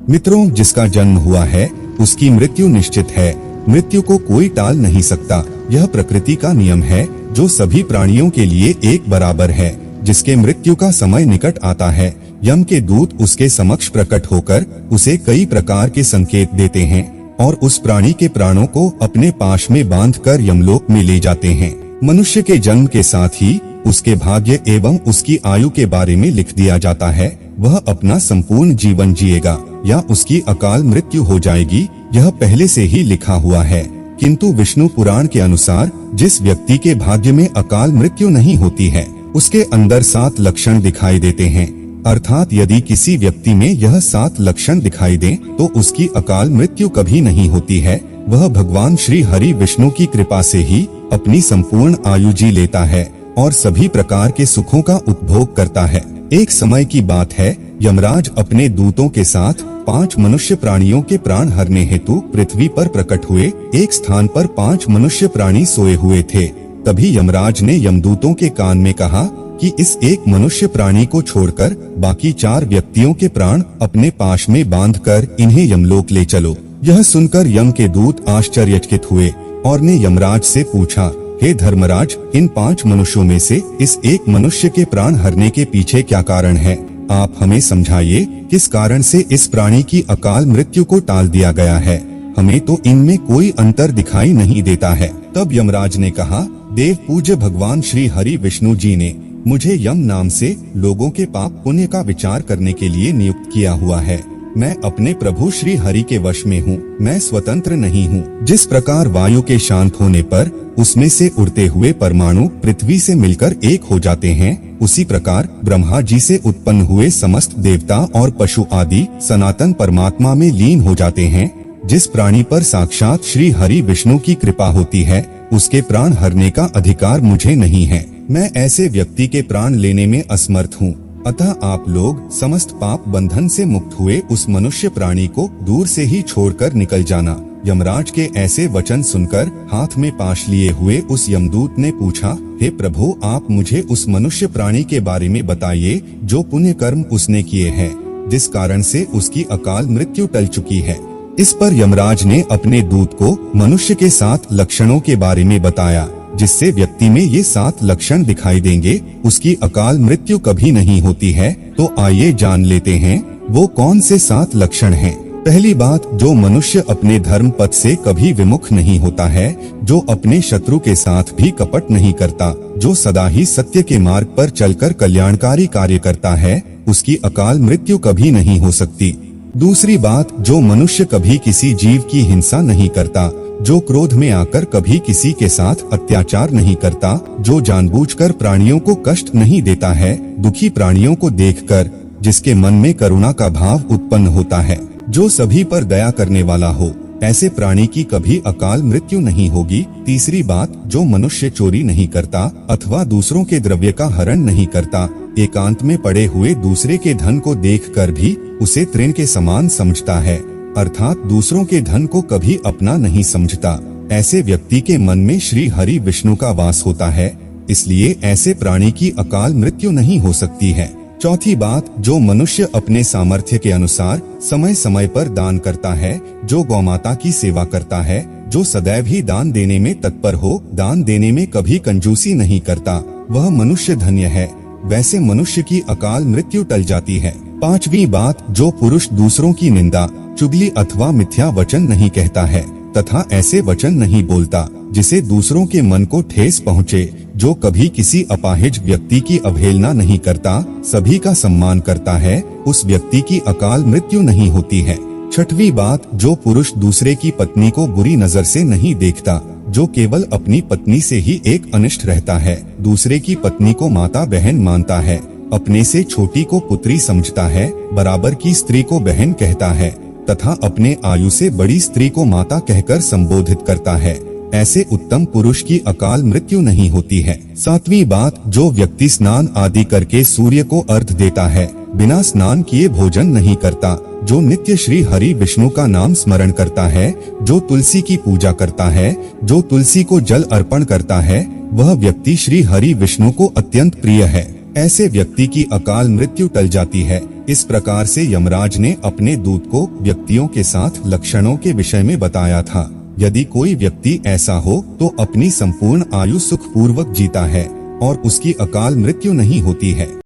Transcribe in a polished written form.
मित्रों, जिसका जन्म हुआ है उसकी मृत्यु निश्चित है। मृत्यु को कोई टाल नहीं सकता। यह प्रकृति का नियम है जो सभी प्राणियों के लिए एक बराबर है। जिसके मृत्यु का समय निकट आता है, यम के दूत उसके समक्ष प्रकट होकर उसे कई प्रकार के संकेत देते हैं और उस प्राणी के प्राणों को अपने पाश में बांधकर यमलोक में ले जाते हैं। मनुष्य के जन्म के साथ ही उसके भाग्य एवं उसकी आयु के बारे में लिख दिया जाता है। वह अपना संपूर्ण जीवन जिएगा या उसकी अकाल मृत्यु हो जाएगी, यह पहले से ही लिखा हुआ है। किंतु विष्णु पुराण के अनुसार जिस व्यक्ति के भाग्य में अकाल मृत्यु नहीं होती है, उसके अंदर 7 लक्षण दिखाई देते हैं। अर्थात यदि किसी व्यक्ति में यह 7 लक्षण दिखाई दे तो उसकी अकाल मृत्यु कभी नहीं होती है। वह भगवान श्री हरि विष्णु की कृपा से ही अपनी संपूर्ण आयु जी लेता है और सभी प्रकार के सुखों का उपभोग करता है। एक समय की बात है, यमराज अपने दूतों के साथ 5 मनुष्य प्राणियों के प्राण हरने हेतु पृथ्वी पर प्रकट हुए। एक स्थान पर 5 मनुष्य प्राणी सोए हुए थे। तभी यमराज ने यमदूतों के कान में कहा कि इस एक मनुष्य प्राणी को छोड़कर बाकी 4 व्यक्तियों के प्राण अपने पाश में बांधकर इन्हें यमलोक ले चलो। यह सुनकर यम के दूत आश्चर्यचकित हुए और ने यमराज से पूछा, हे धर्मराज, इन 5 मनुष्यों में से इस एक मनुष्य के प्राण हरने के पीछे क्या कारण है? आप हमें समझाइए, किस कारण से इस प्राणी की अकाल मृत्यु को टाल दिया गया है? हमें तो इनमें कोई अंतर दिखाई नहीं देता है। तब यमराज ने कहा, देव पूज्य भगवान श्री हरि विष्णु जी ने मुझे यम नाम से लोगों के पाप पुण्य का विचार करने के लिए नियुक्त किया हुआ है। मैं अपने प्रभु श्री हरि के वश में हूँ, मैं स्वतंत्र नहीं हूँ। जिस प्रकार वायु के शांत होने पर उसमें से उड़ते हुए परमाणु पृथ्वी से मिलकर एक हो जाते हैं, उसी प्रकार ब्रह्मा जी से उत्पन्न हुए समस्त देवता और पशु आदि सनातन परमात्मा में लीन हो जाते हैं। जिस प्राणी पर साक्षात श्री हरि विष्णु की कृपा होती है, उसके प्राण हरने का अधिकार मुझे नहीं है। मैं ऐसे व्यक्ति के प्राण लेने में असमर्थ हूँ। अतः आप लोग समस्त पाप बंधन से मुक्त हुए उस मनुष्य प्राणी को दूर से ही छोड़कर निकल जाना। यमराज के ऐसे वचन सुनकर हाथ में पाश लिए हुए उस यमदूत ने पूछा, हे प्रभु, आप मुझे उस मनुष्य प्राणी के बारे में बताइए जो पुण्य कर्म उसने किए हैं, जिस कारण से उसकी अकाल मृत्यु टल चुकी है। इस पर यमराज ने अपने दूत को मनुष्य के 7 लक्षणों के बारे में बताया। जिससे व्यक्ति में ये 7 लक्षण दिखाई देंगे, उसकी अकाल मृत्यु कभी नहीं होती है। तो आइए जान लेते हैं वो कौन से 7 लक्षण हैं। पहली बात, जो मनुष्य अपने धर्म पथ से कभी विमुख नहीं होता है, जो अपने शत्रु के साथ भी कपट नहीं करता, जो सदा ही सत्य के मार्ग पर चलकर कल्याणकारी कार्य करता है, उसकी अकाल मृत्यु कभी नहीं हो सकती। दूसरी बात, जो मनुष्य कभी किसी जीव की हिंसा नहीं करता, जो क्रोध में आकर कभी किसी के साथ अत्याचार नहीं करता, जो जानबूझकर प्राणियों को कष्ट नहीं देता है, दुखी प्राणियों को देखकर जिसके मन में करुणा का भाव उत्पन्न होता है, जो सभी पर दया करने वाला हो, ऐसे प्राणी की कभी अकाल मृत्यु नहीं होगी। तीसरी बात, जो मनुष्य चोरी नहीं करता अथवा दूसरों के द्रव्य का हरण नहीं करता, एकांत में पड़े हुए दूसरे के धन को देखकर भी उसे तृण के समान समझता है, अर्थात दूसरों के धन को कभी अपना नहीं समझता, ऐसे व्यक्ति के मन में श्री हरि विष्णु का वास होता है। इसलिए ऐसे प्राणी की अकाल मृत्यु नहीं हो सकती है। चौथी बात, जो मनुष्य अपने सामर्थ्य के अनुसार समय समय पर दान करता है, जो गौमाता की सेवा करता है, जो सदैव ही दान देने में तत्पर हो, दान देने में कभी कंजूसी नहीं करता, वह मनुष्य धन्य है। वैसे मनुष्य की अकाल मृत्यु टल जाती है। पांचवी बात, जो पुरुष दूसरों की निंदा, चुगली अथवा मिथ्या वचन नहीं कहता है तथा ऐसे वचन नहीं बोलता जिसे दूसरों के मन को ठेस पहुँचे, जो कभी किसी अपाहिज व्यक्ति की अवहेलना नहीं करता, सभी का सम्मान करता है, उस व्यक्ति की अकाल मृत्यु नहीं होती है। छठवीं बात, जो पुरुष दूसरे की पत्नी को बुरी नजर से नहीं देखता, जो केवल अपनी पत्नी से ही एक अनिष्ट रहता है, दूसरे की पत्नी को माता बहन मानता है, अपने से छोटी को पुत्री समझता है, बराबर की स्त्री को बहन कहता है तथा अपने आयु से बड़ी स्त्री को माता कहकर संबोधित करता है, ऐसे उत्तम पुरुष की अकाल मृत्यु नहीं होती है। सातवीं बात, जो व्यक्ति स्नान आदि करके सूर्य को अर्घ देता है, बिना स्नान किए भोजन नहीं करता, जो नित्य श्री हरि विष्णु का नाम स्मरण करता है, जो तुलसी की पूजा करता है, जो तुलसी को जल अर्पण करता है, वह व्यक्ति श्री हरि विष्णु को अत्यंत प्रिय है। ऐसे व्यक्ति की अकाल मृत्यु टल जाती है। इस प्रकार से यमराज ने अपने दूत को व्यक्तियों के साथ लक्षणों के विषय में बताया था। यदि कोई व्यक्ति ऐसा हो तो अपनी संपूर्ण आयु सुखपूर्वक जीता है और उसकी अकाल मृत्यु नहीं होती है।